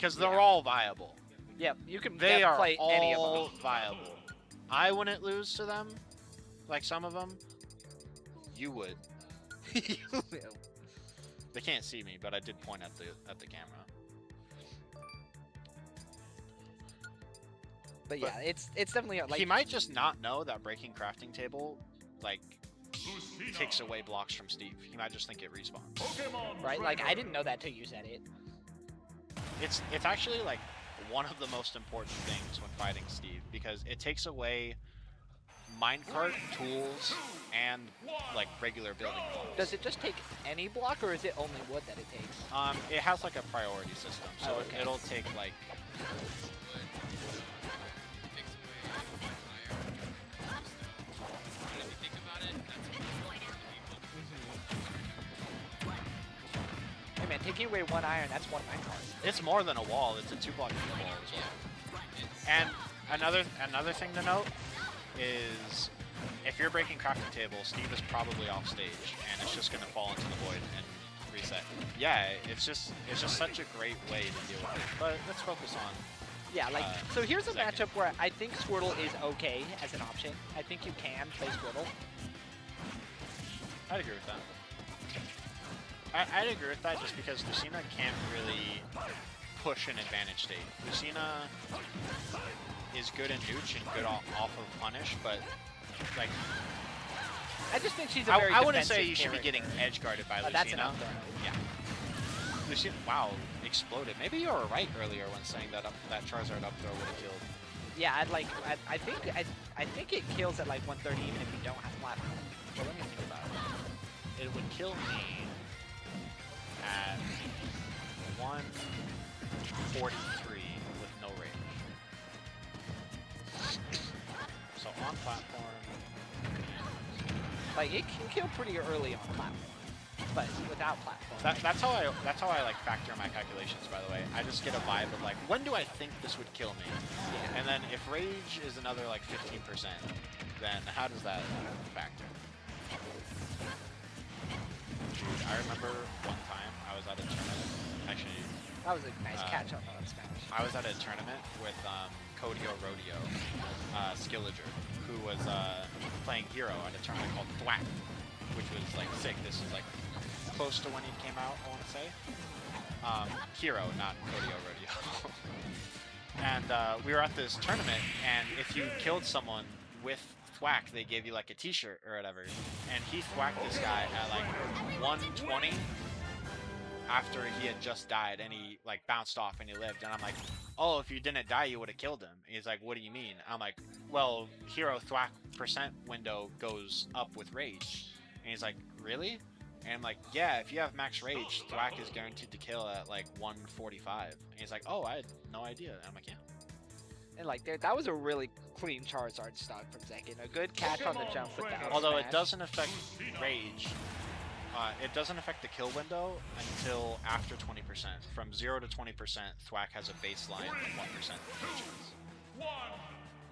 because they're all viable. Yep, you can They are play any of all them. viable. I wouldn't lose to them, like some of them. You would. They can't see me, but I did point at the camera. But yeah, it's definitely like He might just not know that breaking crafting table, like, takes away blocks from Steve. He might just think it respawns. right. Like I didn't know that till you said it. It's actually like one of the most important things when fighting Steve because it takes away minecart tools and like regular building blocks. Does it just take any block, or is it only wood that it takes? It has like a priority system, so Oh, okay. it'll take like. Hey man, taking away 1 iron, that's 1 minecart. It's more than a wall. It's a 2-block wall as well. And another thing to note is if you're breaking crafting table, Steve is probably off stage, and it's just gonna fall into the void and reset. Yeah, it's just such a great way to deal with it. But let's focus on. Yeah, like so. Here's a Zekken. matchup where I think Squirtle is okay as an option. I think you can play Squirtle. I'd agree with that. I'd agree with that just because Lucina can't really push an advantage state. Lucina is good in Nooch and good off of Punish, but like I just think she's a very I wouldn't say defensive you should be character. getting edge guarded by Lucina. That's an up throw. Yeah. Lucina, wow, exploded. Maybe you were right earlier when saying that that Charizard up throw would have killed. Yeah, I think it kills at like 130 even if you don't have platform. But let me think about it. It would kill me at 143 with no range. So on platform. Like it can kill pretty early on platform, but without platform. That's how I like factor my calculations. By the way, I just get a vibe of like when do I think this would kill me, Yeah. and then if rage is another like 15%, then how does that factor? Dude, I remember one time I was at a tournament. Actually, That was a nice catch on the Spanish. I was at a tournament with Codio Rodeo, Skillager, who was playing Hero at a tournament called Thwack, which was like sick. This was like close to when he came out, I want to say. Hero, not Codio Rodeo. And we were at this tournament, and if you killed someone with Thwack, they gave you like a t-shirt or whatever. And he thwacked this guy at like 120 after he had just died, and he like bounced off and he lived. And I'm like, oh, if you didn't die, you would have killed him. And he's like, what do you mean? I'm like, well, Hero Thwack % window goes up with rage. And he's like, really? And I'm like, yeah, if you have max rage, Thwack is guaranteed to kill at like 145. And he's like, oh, I had no idea. And I'm like, yeah. And like that was a really clean Charizard stock from Zekken. A good catch on the jump with the Although it smash. doesn't affect rage, it doesn't affect the kill window until after 20%. From 0 to 20%, Thwack has a baseline 1% rage.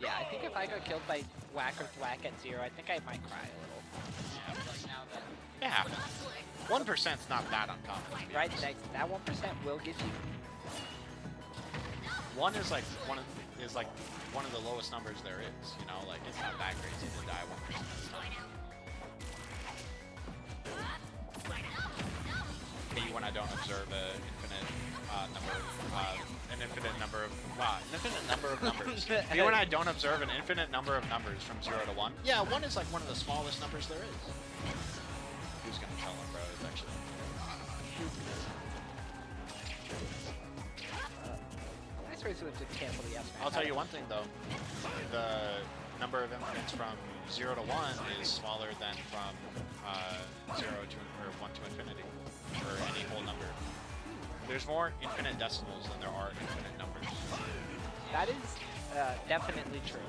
Yeah, I think if I got killed by Whack or Thwack at 0, I think I might cry a little. It happens. 1%'s not that uncommon. Right? That 1% will get you. 1 is like one of the lowest numbers there is. You know, like it's not that crazy to die 1% of the time. Me when I don't observe an infinite number of numbers. Me when I don't observe an infinite number of numbers from 0 to 1. Yeah, 1 is like one of the smallest numbers there is. Who's gonna tell him, bro? It's actually. Nice way to cancel the S smash. I'll tell you one thing though. The number of infinites from 0 to 1 is smaller than from 0 to or 1 to infinity, or any whole number. There's more infinite decimals than there are infinite numbers. That is definitely true.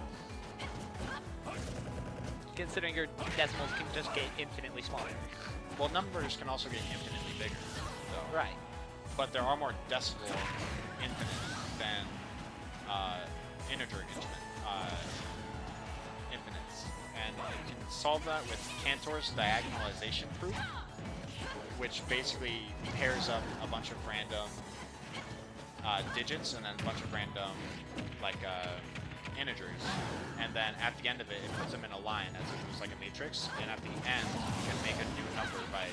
Considering your decimals can just get infinitely smaller. Well, numbers can also get infinitely bigger. So. Right. But there are more decimal infinite than integer infinites. And you can solve that with Cantor's diagonalization proof, which basically pairs up a bunch of random digits and then a bunch of random like integers, and then at the end of it, it puts them in a line as if it was like a matrix. And at the end, you can make a new number by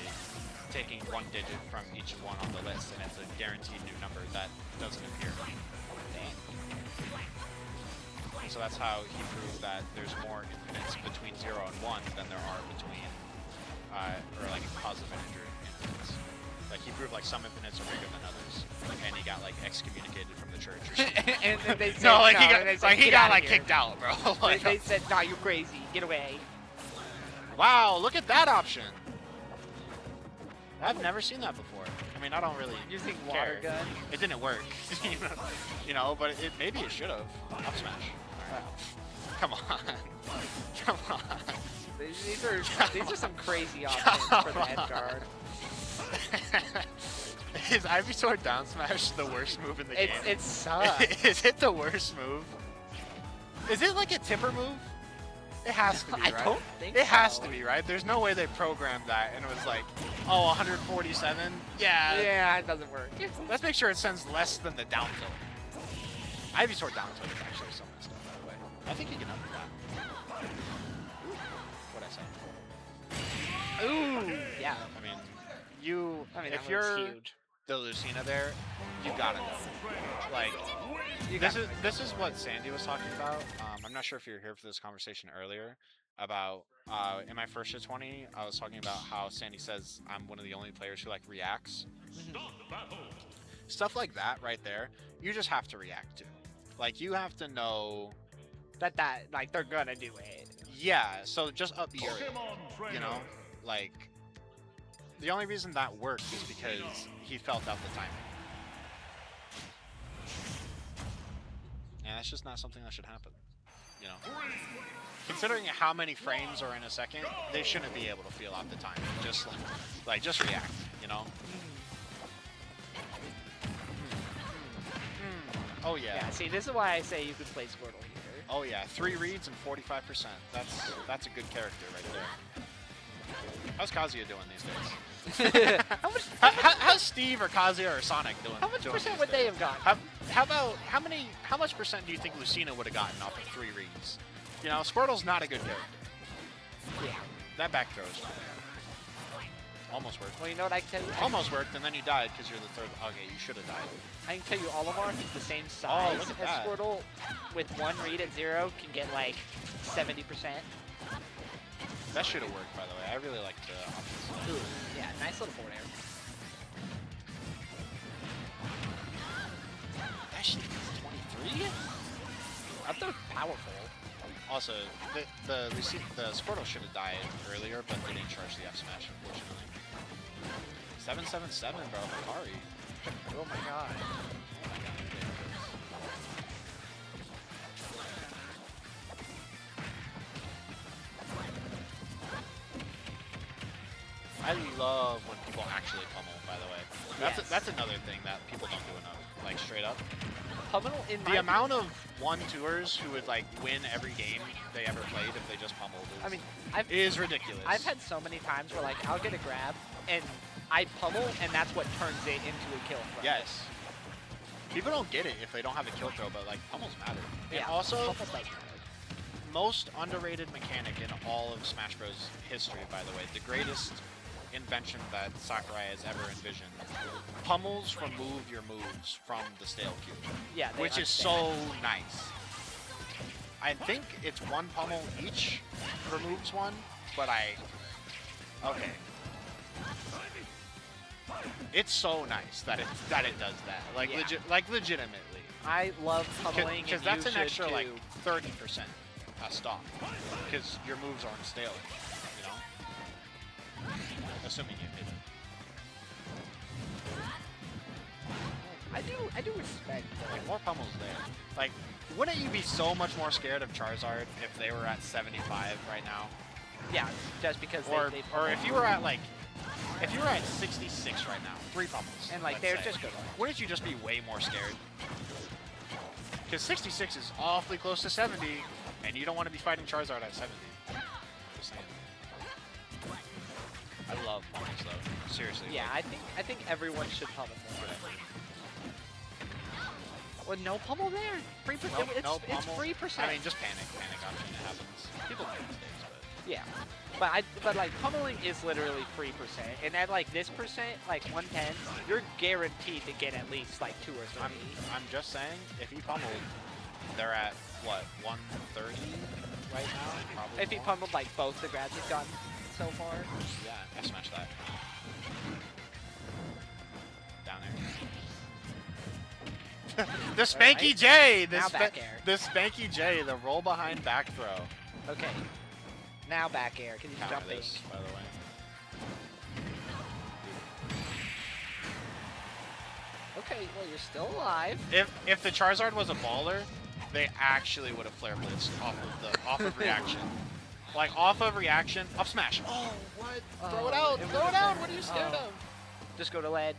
taking one digit from each one on the list, and it's a guaranteed new number that doesn't appear. So that's how he proved that there's more infinites between 0 and 1 than there are between, or like positive integer infinites. Like he proved like some infinites are bigger than others, and he got like excommunicated from the church or something. And then they said, no, like no, he got like kicked out, bro. Like, they said, nah, you're crazy, get away. Wow, look at that option. I've never seen that before. I mean, I don't really Using care. water gun. It didn't work, you know, but maybe it should have. Up smash. Come on. Come on. These are some crazy options for the edge guard. Is Ivysaur down smash the worst move in the game? It sucks. Is it the worst move? Is it like a tipper move? It has to be, right? I don't think it has so. to be, right? There's no way they programmed that and it was like, oh, 147? Yeah. Yeah, it doesn't work. Let's make sure it sends less than the down tilt. Ivysaur down tilt is actually so messed up, by the way. I think you can under that. What'd I say? Ooh, yeah. I mean, you, that if one's you're huge. the Lucina there, you gotta know. Like, this is what Sandy was talking about. I'm not sure if you were here for this conversation earlier about in my first year 20, I was talking about how Sandy says I'm one of the only players who like reacts. Stuff like that right there, you just have to react to. Like you have to know that like they're gonna do it. Yeah, so just up the area, you know, like the only reason that worked is because he felt out the timing. And that's just not something that should happen, you know. Considering how many frames are in a second, they shouldn't be able to feel out the timing. Just like just react, you know. Oh yeah. Yeah. See, this is why I say you could play Squirtle here. Oh yeah, 3 reads and 45%. That's a good character right there. How's Kazuya doing these days? How's Steve or Kazuya or Sonic doing? How much doing percent these would they days? have gotten? How much percent do you think Lucina would have gotten off of 3 reads? You know, Squirtle's not a good character. Yeah. That back throw's almost worked. Well, you know what I can tell you? Almost worked, and then you died because you're the third. Okay, you should have died. I can tell you Olimar is the same size look at as that. Squirtle. With 1 read at 0, can get like 70%. That should have worked, by the way. I really like the options. Ooh, yeah, nice little forward air. That shit is 23? Up there, powerful. Also, the Squirtle should have died earlier, but they didn't charge the F smash, unfortunately. 777, bro. Hikari. Oh my god. Oh my god. I love when people actually pummel, by the way. That's another thing that people don't do enough. Like, straight up. Pummel in The amount of 1-2ers who would, like, win every game they ever played if they just pummeled is ridiculous. I've had so many times where, like, I'll get a grab, and I pummel, and that's what turns it into a kill throw. Yes. People don't get it if they don't have a kill throw, but, like, pummels matter. Yeah, And also, pummel does matter. most underrated mechanic in all of Smash Bros. History, by the way. The greatest invention that Sakurai has ever envisioned. Pummels remove your moves from the stale queue. Yeah, which is so nice. I think it's 1 pummel each removes 1, but okay. It's so nice that it does that. Like yeah. Legitimately. I love pummeling because that's an extra too. like 30% a stop. Because your moves aren't stale, you know? Assuming you hit it. I do respect that. Like, more pummels there. Like, wouldn't you be so much more scared of Charizard if they were at 75 right now? Yeah, just because Or they if you were at like, if you were at 66 right now, 3 pummels. and like let's they're say, just good. wouldn't you just be way more scared? Because 66 is awfully close to 70, and you don't want to be fighting Charizard at 70. Just saying. I love pummels though. Seriously. Yeah, like, I think everyone should pummel more. Well, no pummel there. Free percent. Nope, It's no pummel. free percent. I mean, just panic option. It happens. People make mistakes, but Yeah, but like pummeling is literally free percent, and at like this percent, like 110, you're guaranteed to get at least like 2 or 3. I'm just saying, if he pummeled, they're at what 130 right now. Probably If he more. pummeled like both the grads he's gotten so far. Yeah, I smashed that. Down there. The Spanky Alright. J! Now back air. The Spanky J, the roll behind back throw. Okay. Now back air, because he's Counter jumping. this, by the way. Okay, well you're still alive. If the Charizard was a baller, they actually would have flare blitzed off of reaction. Like off of reaction, up smash. Oh, what? Throw it out! Throw it out! What are you scared of? Just go to ledge.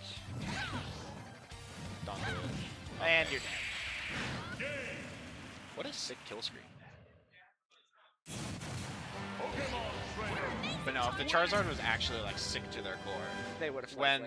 Don't do it. And you're dead. What a sick kill screen. But no, if the Charizard was actually like sick to their core, They would have when